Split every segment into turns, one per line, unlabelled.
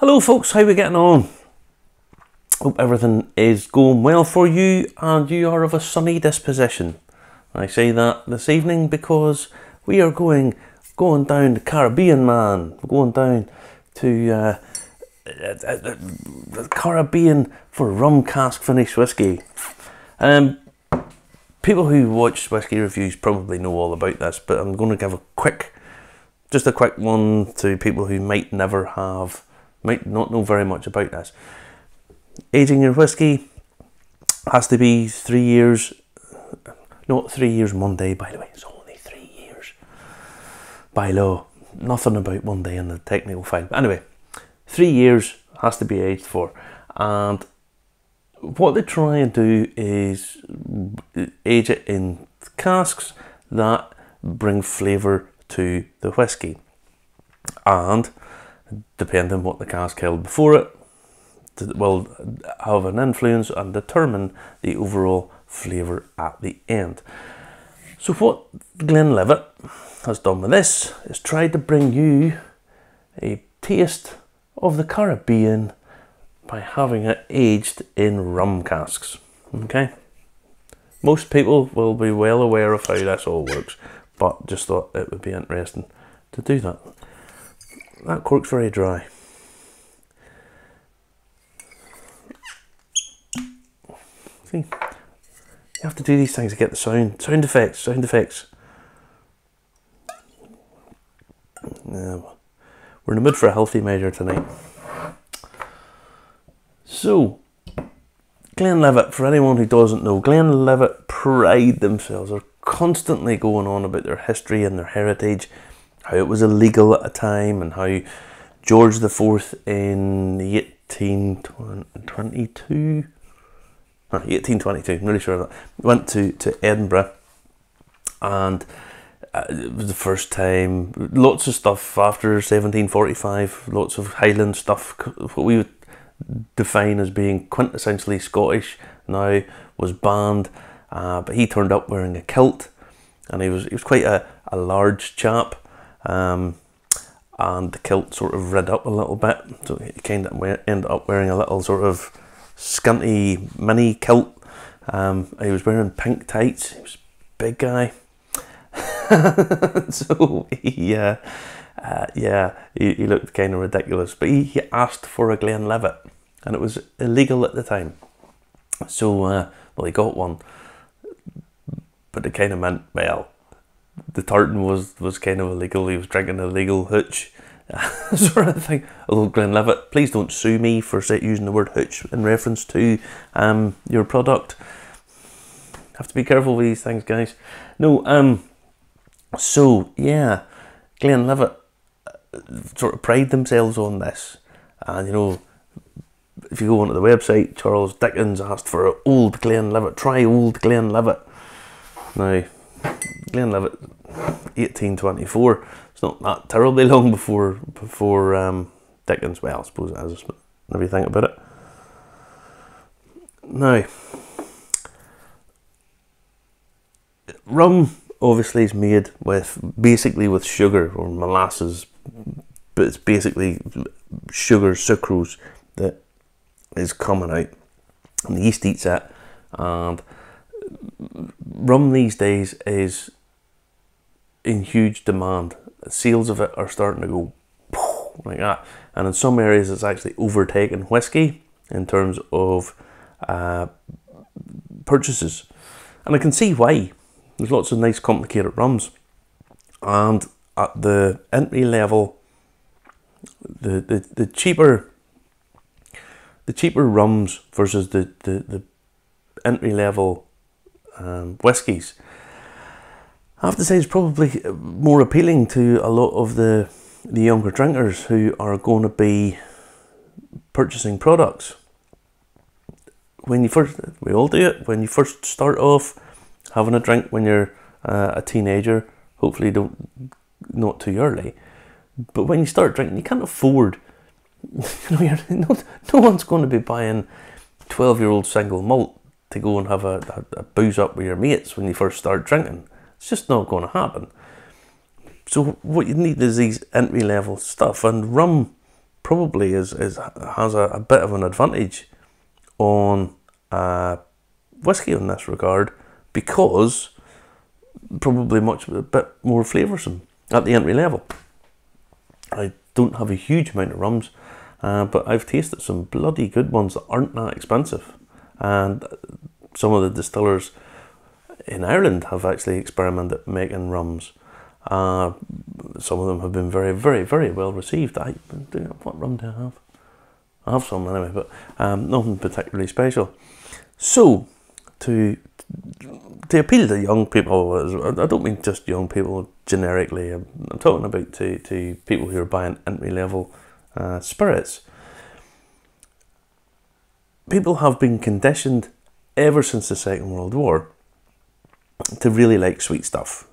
Hello folks, how are we getting on? Hope everything is going well for you and you are of a sunny disposition. I say that this evening because we are going down the Caribbean, man. We're going down to the Caribbean for Rum Cask finished whiskey. People who watch whiskey reviews probably know all about this, but I'm going to give just a quick one to people who might not know very much about this. Aging your whiskey has to be 3 years, not 3 years Monday, by the way, it's only 3 years by law. Nothing about Monday in the technical file. But anyway, 3 years has to be aged for, and what they try and do is age it in casks that bring flavour to the whiskey, and depending on what the cask held before it will have an influence and determine the overall flavour at the end. So what Glenlivet has done with this is tried to bring you a taste of the Caribbean by having it aged in rum casks. Okay, most people will be well aware of how this all works, but just thought it would be interesting to do that. That cork's very dry. See, you have to do these things to get the sound effects. We're in the mood for a healthy measure tonight. So, Glenlivet, for anyone who doesn't know, Glenlivet pride themselves, are constantly going on about their history and their heritage, how it was illegal at the time, and how George IV in 1822, I'm really sure of that, went to Edinburgh, and it was the first time. Lots of stuff after 1745, lots of Highland stuff, what we would define as being quintessentially Scottish now, was banned, but he turned up wearing a kilt, and he was quite a large chap. And the kilt sort of rid up a little bit, so he kind of ended up wearing a little sort of skinty mini kilt. He was wearing pink tights. He was a big guy. So he looked kind of ridiculous, but he asked for a Glenlivet, and it was illegal at the time. So well, he got one, but it kind of meant, well, the tartan was kind of illegal. He was drinking illegal hooch, sort of thing. Although Glenlivet, please don't sue me for using the word hooch in reference to your product. Have to be careful with these things, guys. No, so yeah, Glenlivet sort of pride themselves on this, and you know, if you go onto the website, Charles Dickens asked for old Glenlivet. Try old Glenlivet. Now, Glenlivet, 1824. It's not that terribly long before Dickens. Well, I suppose it is, if you think about it. Now, rum obviously is made basically with sugar or molasses, but it's basically sugar, sucrose, that is coming out, and the yeast eats it, and rum these days is in huge demand. Sales of it are starting to go like that, and in some areas it's actually overtaken whiskey in terms of purchases, and I can see why. There's lots of nice complicated rums, and at the entry level, the cheaper rums versus the entry level whiskies, I have to say, it's probably more appealing to a lot of the younger drinkers who are going to be purchasing products. We all do it, when you first start off having a drink when you're a teenager, hopefully not too early, but when you start drinking, you can't afford, no one's going to be buying 12-year-old single malt to go and have a booze up with your mates when you first start drinking. It's just not going to happen. So what you need is these entry level stuff, and rum probably has a bit of an advantage on whiskey in this regard, because probably a bit more flavoursome at the entry level. I don't have a huge amount of rums, but I've tasted some bloody good ones that aren't that expensive, and some of the distillers in Ireland have actually experimented making rums. Some of them have been very, very, very well received. What rum do I have? I have some anyway, but nothing particularly special. So, to appeal to young people, I don't mean just young people generically, I'm talking about to people who are buying entry-level spirits. People have been conditioned ever since the Second World War to really like sweet stuff.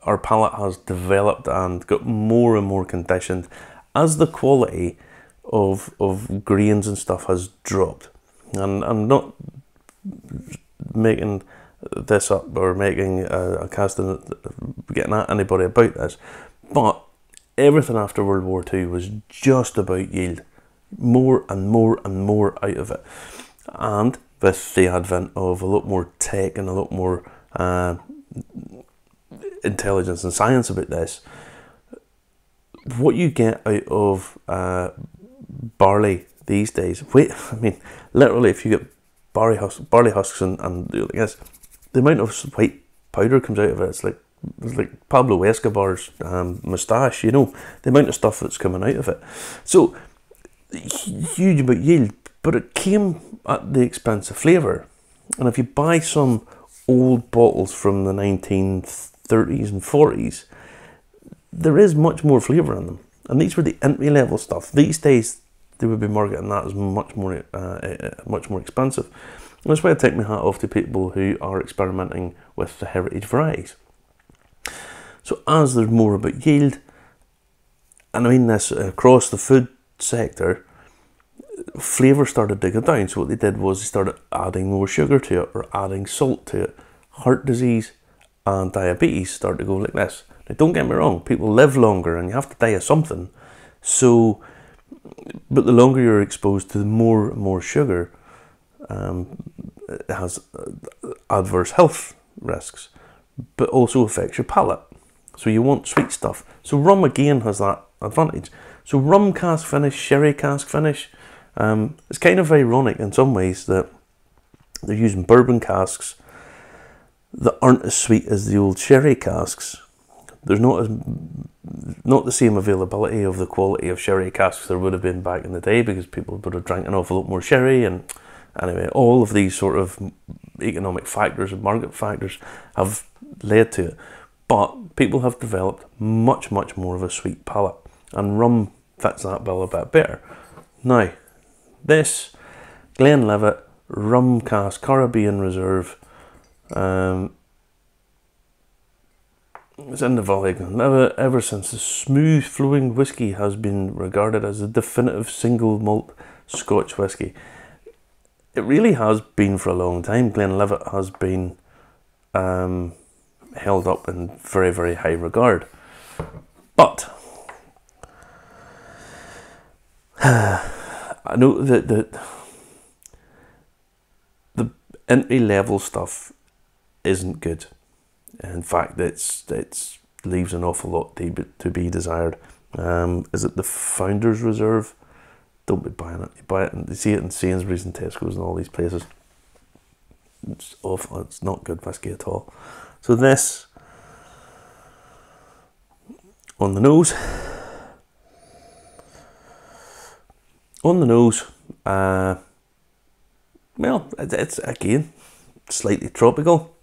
Our palate has developed and got more and more conditioned as the quality of grains and stuff has dropped. And I'm not making this up or making a casting, getting at anybody about this, but everything after World War II was just about yield. More and more and more out of it. And with the advent of a lot more tech and a lot more intelligence and science about this, what you get out of barley these days, literally, if you get barley husks and the amount of white powder comes out of it, it's like Pablo Escobar's moustache, you know, the amount of stuff that's coming out of it. So, huge about yield, but it came at the expense of flavour. And if you buy some old bottles from the 1930s and 40s, there is much more flavour in them. And these were the entry level stuff. These days, they would be marketing that as much more expensive. And that's why I take my hat off to people who are experimenting with the heritage varieties. So as there's more about yield, and I mean this across the food sector, flavour started to go down. So what they did was they started adding more sugar to it or adding salt to it. Heart disease and diabetes started to go like this. Now don't get me wrong, people live longer and you have to die of something. So, but the longer you're exposed to more and more sugar, it has adverse health risks, but also affects your palate. So you want sweet stuff. So rum again has that advantage. So rum cask finish, sherry cask finish, it's kind of ironic in some ways that they're using bourbon casks that aren't as sweet as the old sherry casks. There's not the same availability of the quality of sherry casks there would have been back in the day, because people would have drank an awful lot more sherry, and anyway, all of these sort of economic factors and market factors have led to it. But people have developed much more of a sweet palate, and rum fits that bill a bit better. Now, this Glenlivet Rum Cask Caribbean Reserve, it's in the Valley of Glenlivet ever since the smooth flowing whisky has been regarded as the definitive single malt Scotch whisky. It really has been for a long time. Glenlivet has been held up in very, very high regard. But I know that the entry level stuff isn't good. In fact, it leaves an awful lot to be desired. Is it the Founders Reserve? Don't be buying it. You buy it and you see it in Sainsbury's and Tesco's and all these places. It's awful. It's not good whiskey at all. So this, on the nose, well, it's again slightly tropical,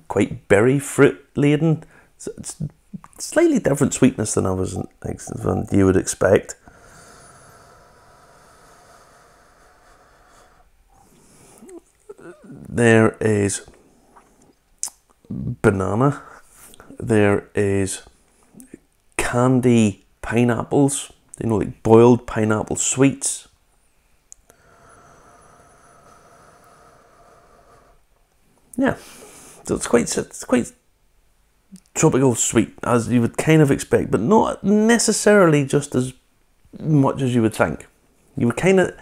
quite berry fruit laden. It's slightly different sweetness than you would expect. There is banana. There is candy pineapples. You know, like boiled pineapple sweets. Yeah, so it's quite tropical sweet as you would kind of expect, but not necessarily just as much as you would think. You would kind of,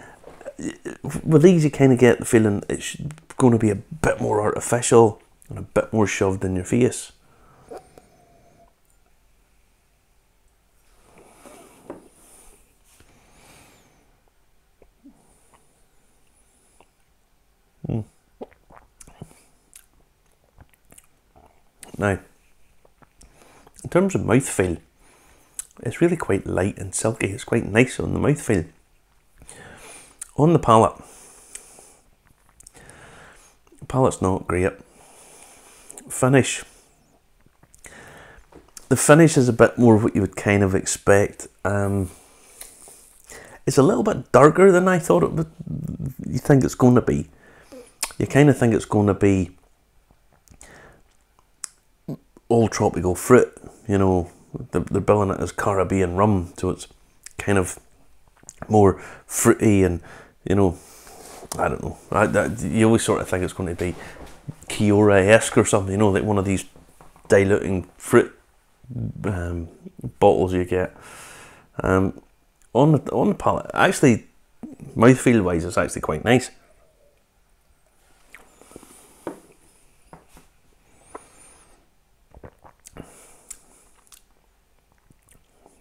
with these you kind of get the feeling it's going to be a bit more artificial and a bit more shoved in your face. Now, in terms of mouthfeel, it's really quite light and silky. It's quite nice on the mouthfeel. On the palate, palate's not great. Finish. The finish is a bit more what you would kind of expect. It's a little bit darker than I thought it would. You think it's going to be. You kind of think it's going to be all tropical fruit, you know. They're billing it as Caribbean rum, so it's kind of more fruity and, you know, I don't know. You always sort of think it's going to be Kiora-esque or something, you know, like one of these diluting fruit bottles you get. On the palate, actually, mouthfeel wise, it's actually quite nice.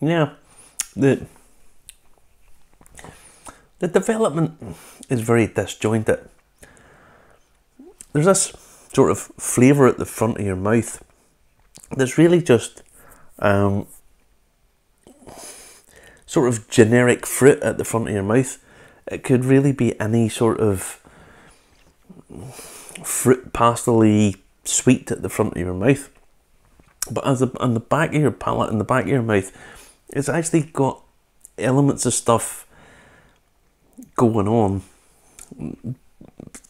Yeah, the development is very disjointed. There's this sort of flavour at the front of your mouth that's really just sort of generic fruit at the front of your mouth. It could really be any sort of fruit pastel-y sweet at the front of your mouth. But on the back of your palate and the back of your mouth, it's actually got elements of stuff going on.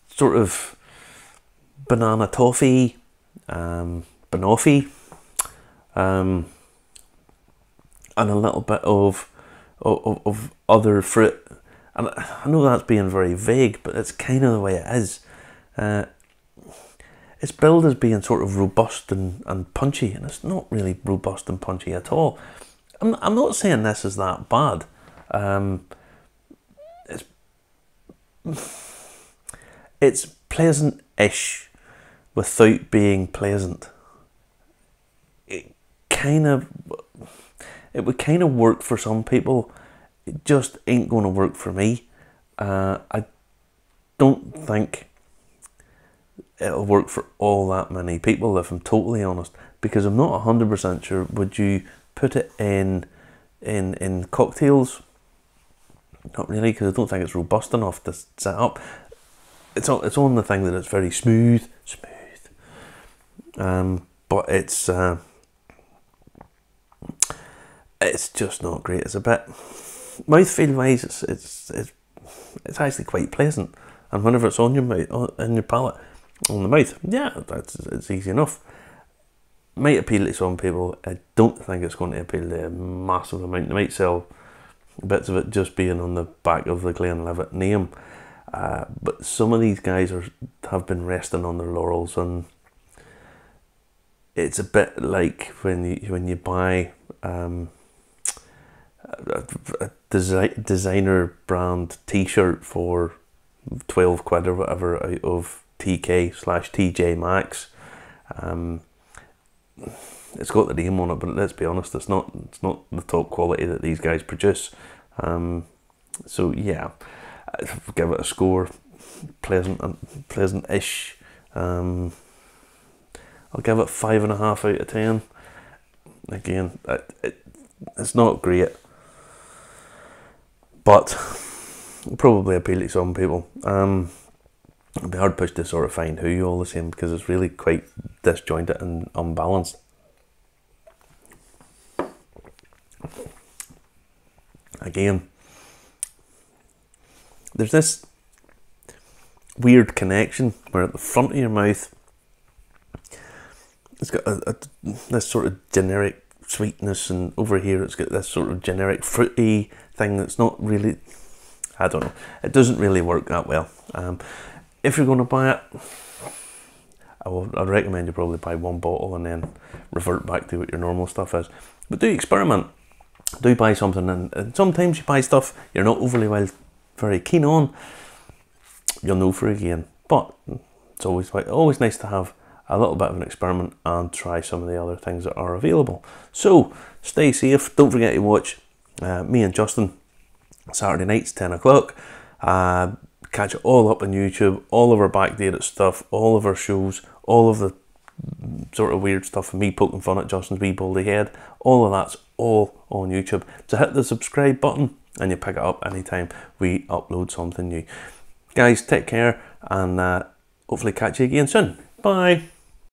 Sort of banana toffee, banoffee, and a little bit of other fruit. And I know that's being very vague, but it's kind of the way it is. It's billed as being sort of robust and punchy, and it's not really robust and punchy at all. I'm not saying this is that bad. It's pleasant-ish without being pleasant. It would kind of work for some people. It just ain't going to work for me. I don't think it'll work for all that many people, if I'm totally honest, because I'm not 100% sure. Would you put it in cocktails? Not really, because I don't think it's robust enough to set up. It's on the thing that it's very smooth, but it's just not great. It's a bit mouthfeel wise. It's actually quite pleasant, and whenever it's on your mouth, in your palate, on the mouth, yeah, it's easy enough. Might appeal to some people. I don't think it's going to appeal to a massive amount. They might sell bits of it just being on the back of the Glenlivet name, but some of these guys have been resting on their laurels, and it's a bit like when you buy a designer brand t-shirt for 12 quid or whatever out of TK/TJ Maxx. It's got the name on it, but let's be honest, it's not the top quality that these guys produce. So yeah, I'd give it a score, pleasant-ish. I'll give it 5.5 out of 10. Again, it's not great, but it'll probably appeal to some people. It'd be hard pushed to sort of find who all the same, because it's really quite disjointed and unbalanced. Again, there's this weird connection where at the front of your mouth it's got this sort of generic sweetness, and over here it's got this sort of generic fruity thing that's not really, I don't know, it doesn't really work that well. If you're going to buy it, I'd recommend you probably buy one bottle and then revert back to what your normal stuff is. But do experiment. Do buy something, and sometimes you buy stuff you're not overly very keen on. You'll know for again. But it's always nice to have a little bit of an experiment and try some of the other things that are available. So stay safe. Don't forget to watch me and Justin Saturday nights 10 o'clock. Catch it all up on YouTube, all of our backdated stuff, all of our shows, all of the sort of weird stuff of me poking fun at Justin's wee baldy head. All of that's all on YouTube. So hit the subscribe button and you pick it up anytime we upload something new. Guys, take care, and hopefully catch you again soon. Bye.